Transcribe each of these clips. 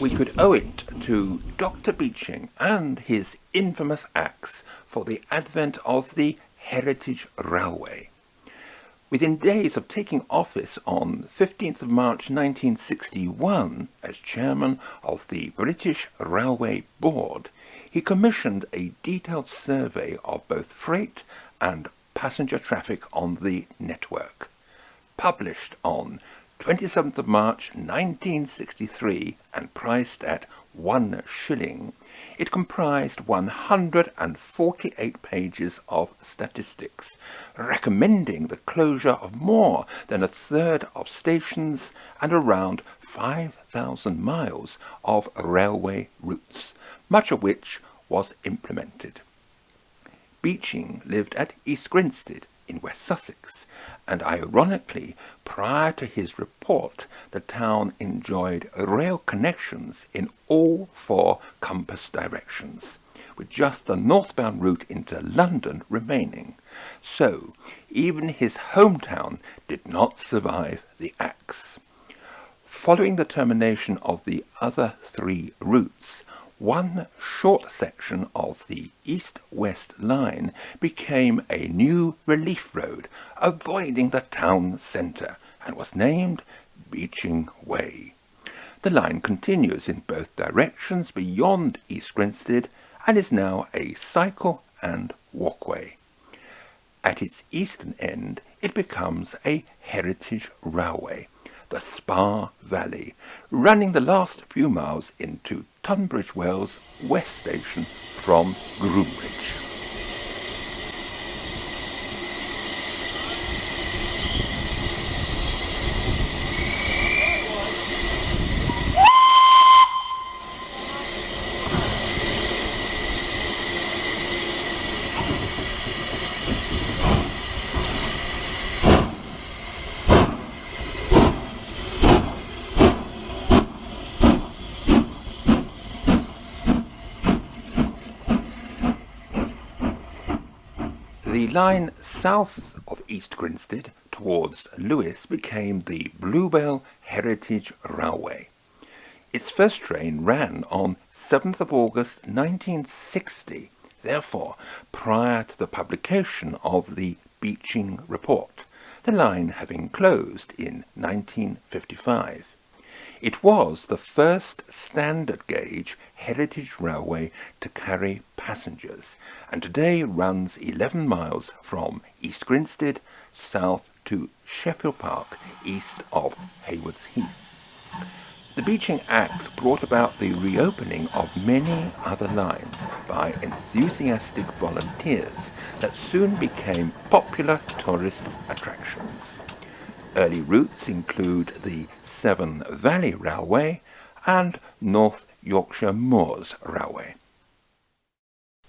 We could owe it to Dr. Beeching and his infamous acts for the advent of the Heritage Railway. Within days of taking office on 15th of March 1961 as chairman of the British Railway Board, he commissioned a detailed survey of both freight and passenger traffic on the network. Published on 27th of March 1963 and priced at 1 shilling, it comprised 148 pages of statistics, recommending the closure of more than a third of stations and around 5,000 miles of railway routes, much of which was implemented. Beeching lived at East Grinstead in West Sussex, and ironically, prior to his report, the town enjoyed rail connections in all 4 compass directions, with just the northbound route into London remaining. So, even his hometown did not survive the axe. Following the termination of the other 3 routes, one short section of the east-west line became a new relief road, avoiding the town centre, and was named Beeching Way. The line continues in both directions beyond East Grinstead and is now a cycle and walkway. At its eastern end, it becomes a heritage railway, the Spa Valley, running the last few miles into Tunbridge Wells West Station from Groombridge. The line south of East Grinstead towards Lewes became the Bluebell Heritage Railway. Its first train ran on 7th of August 1960, therefore prior to the publication of the Beeching Report, the line having closed in 1955. It was the first standard gauge heritage railway to carry passengers, and today runs 11 miles from East Grinstead south to Sheffield Park east of Haywards Heath. The Beeching Act brought about the reopening of many other lines by enthusiastic volunteers that soon became popular tourist attractions. Early routes include the Severn Valley Railway and North Yorkshire Moors Railway.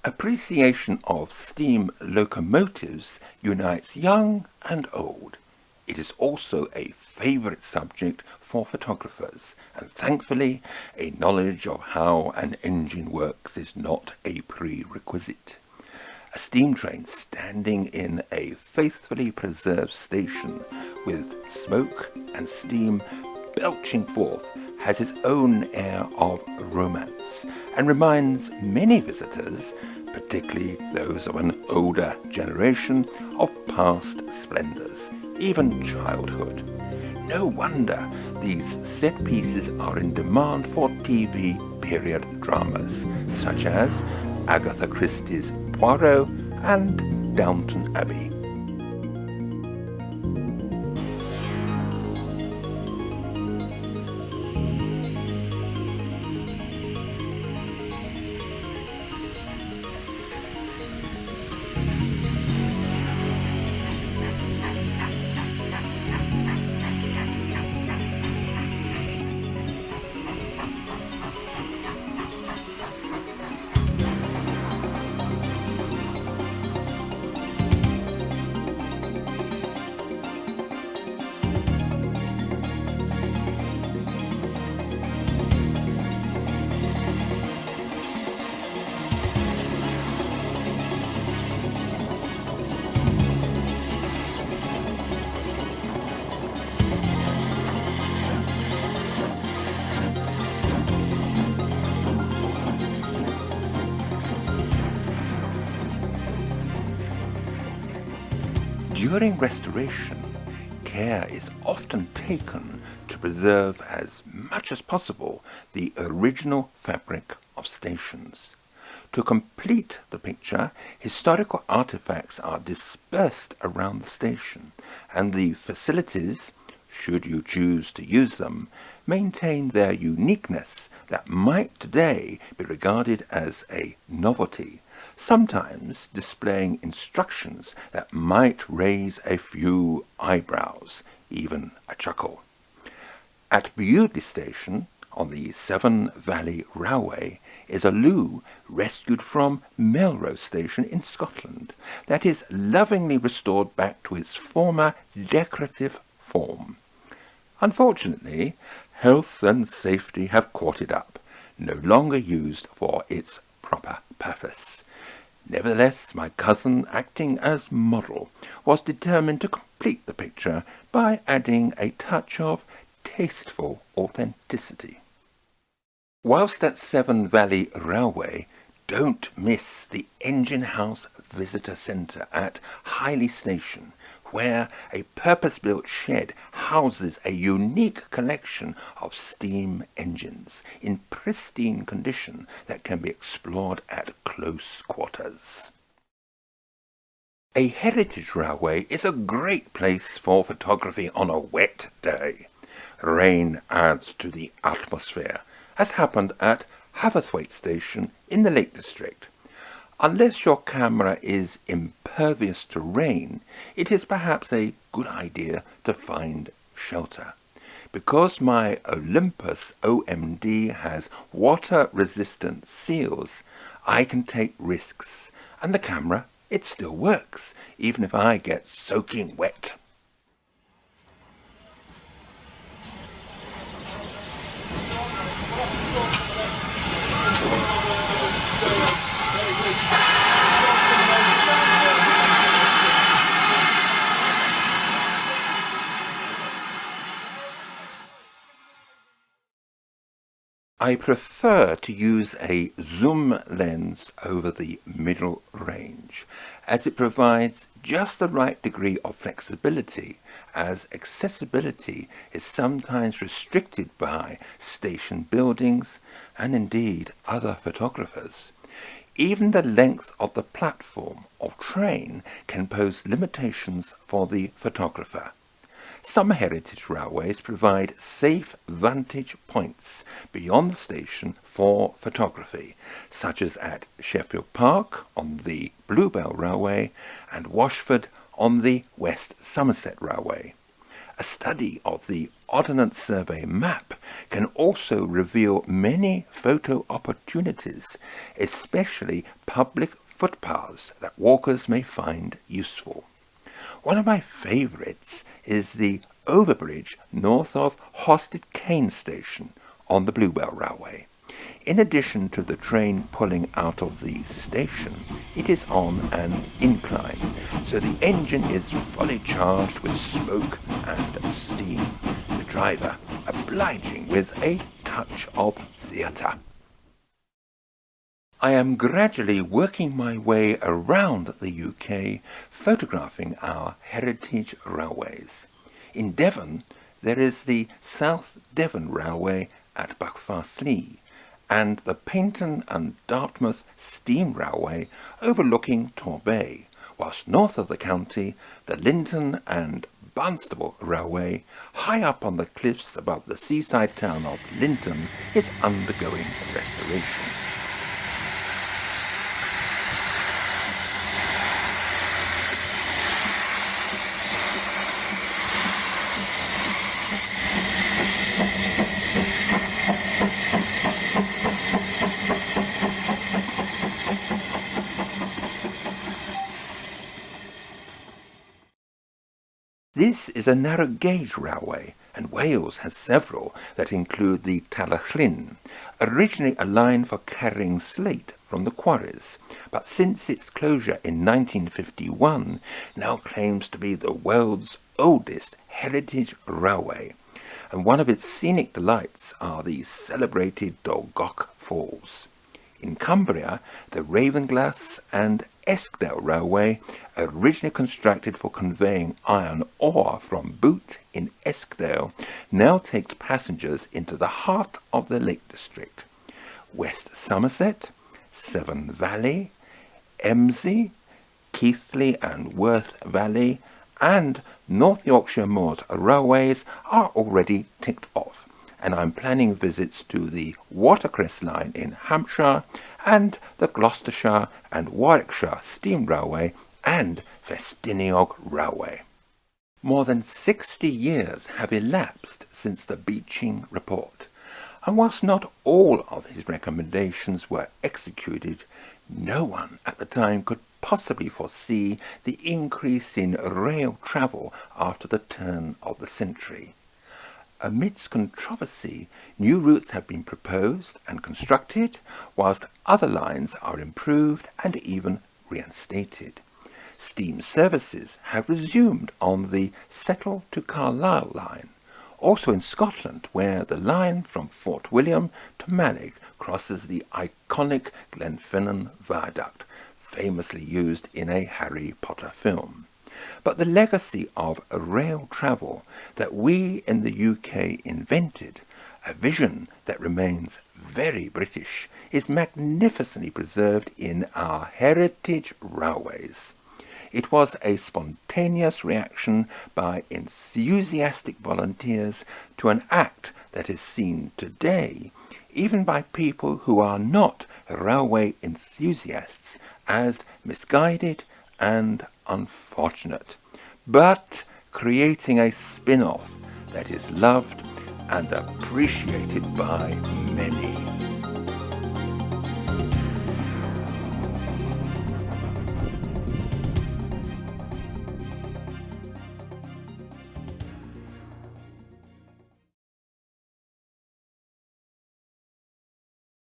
Appreciation of steam locomotives unites young and old. It is also a favourite subject for photographers, and thankfully a knowledge of how an engine works is not a prerequisite. A steam train standing in a faithfully preserved station with smoke and steam belching forth has its own air of romance and reminds many visitors, particularly those of an older generation, of past splendours, even childhood. No wonder these set pieces are in demand for TV period dramas, such as Agatha Christie's Poirot and Downton Abbey. During restoration, care is often taken to preserve as much as possible the original fabric of stations. To complete the picture, historical artifacts are dispersed around the station, and the facilities, should you choose to use them, maintain their uniqueness that might today be regarded as a novelty, sometimes displaying instructions that might raise a few eyebrows, even a chuckle. At Bewdley Station, on the Severn Valley Railway, is a loo rescued from Melrose Station in Scotland that is lovingly restored back to its former decorative form. Unfortunately, health and safety have caught it up, no longer used for its proper purpose. Nevertheless, my cousin, acting as model, was determined to complete the picture by adding a touch of tasteful authenticity. Whilst at Severn Valley Railway, don't miss the Engine House Visitor Centre at Highley Station, where a purpose-built shed houses a unique collection of steam engines in pristine condition that can be explored at close quarters. A heritage railway is a great place for photography on a wet day. Rain adds to the atmosphere, as happened at Haverthwaite Station in the Lake District. Unless your camera is impervious to rain, it is perhaps a good idea to find shelter. Because my Olympus OM-D has water-resistant seals, I can take risks, and the camera, it still works, even if I get soaking wet. I prefer to use a zoom lens over the middle range, as it provides just the right degree of flexibility, as accessibility is sometimes restricted by station buildings and indeed other photographers. Even the length of the platform or train can pose limitations for the photographer. Some heritage railways provide safe vantage points beyond the station for photography, such as at Sheffield Park on the Bluebell Railway and Washford on the West Somerset Railway. A study of the Ordnance Survey map can also reveal many photo opportunities, especially public footpaths that walkers may find useful. One of my favourites is the overbridge north of Hosted Cane Station on the Bluebell Railway. In addition to the train pulling out of the station, it is on an incline, so the engine is fully charged with smoke and steam, the driver obliging with a touch of theatre. I am gradually working my way around the UK, photographing our heritage railways. In Devon, there is the South Devon Railway at Buckfastleigh, and the Paynton and Dartmouth Steam Railway overlooking Torbay, whilst north of the county, the Linton and Barnstable Railway, high up on the cliffs above the seaside town of Linton, is undergoing restoration. This is a narrow gauge railway, and Wales has several that include the Talachlyn, originally a line for carrying slate from the quarries, but since its closure in 1951 now claims to be the world's oldest heritage railway, and one of its scenic delights are the celebrated Dolgoch Falls. In Cumbria, the Ravenglass and Eskdale Railway, originally constructed for conveying iron ore from Boot in Eskdale, now takes passengers into the heart of the Lake District. West Somerset, Severn Valley, Emsey, Keighley and Worth Valley, and North Yorkshire Moors Railways are already ticked off, and I'm planning visits to the Watercress Line in Hampshire and the Gloucestershire and Warwickshire Steam Railway and Festiniog Railway. More than 60 years have elapsed since the Beeching report, and whilst not all of his recommendations were executed, no one at the time could possibly foresee the increase in rail travel after the turn of the century. Amidst controversy, new routes have been proposed and constructed, whilst other lines are improved and even reinstated. Steam services have resumed on the Settle to Carlisle line, also in Scotland, where the line from Fort William to Mallock crosses the iconic Glenfinnan Viaduct, famously used in a Harry Potter film. But the legacy of rail travel that we in the UK invented, a vision that remains very British, is magnificently preserved in our heritage railways. It was a spontaneous reaction by enthusiastic volunteers to an act that is seen today, even by people who are not railway enthusiasts, as misguided and unfortunate, but creating a spin-off that is loved and appreciated by many.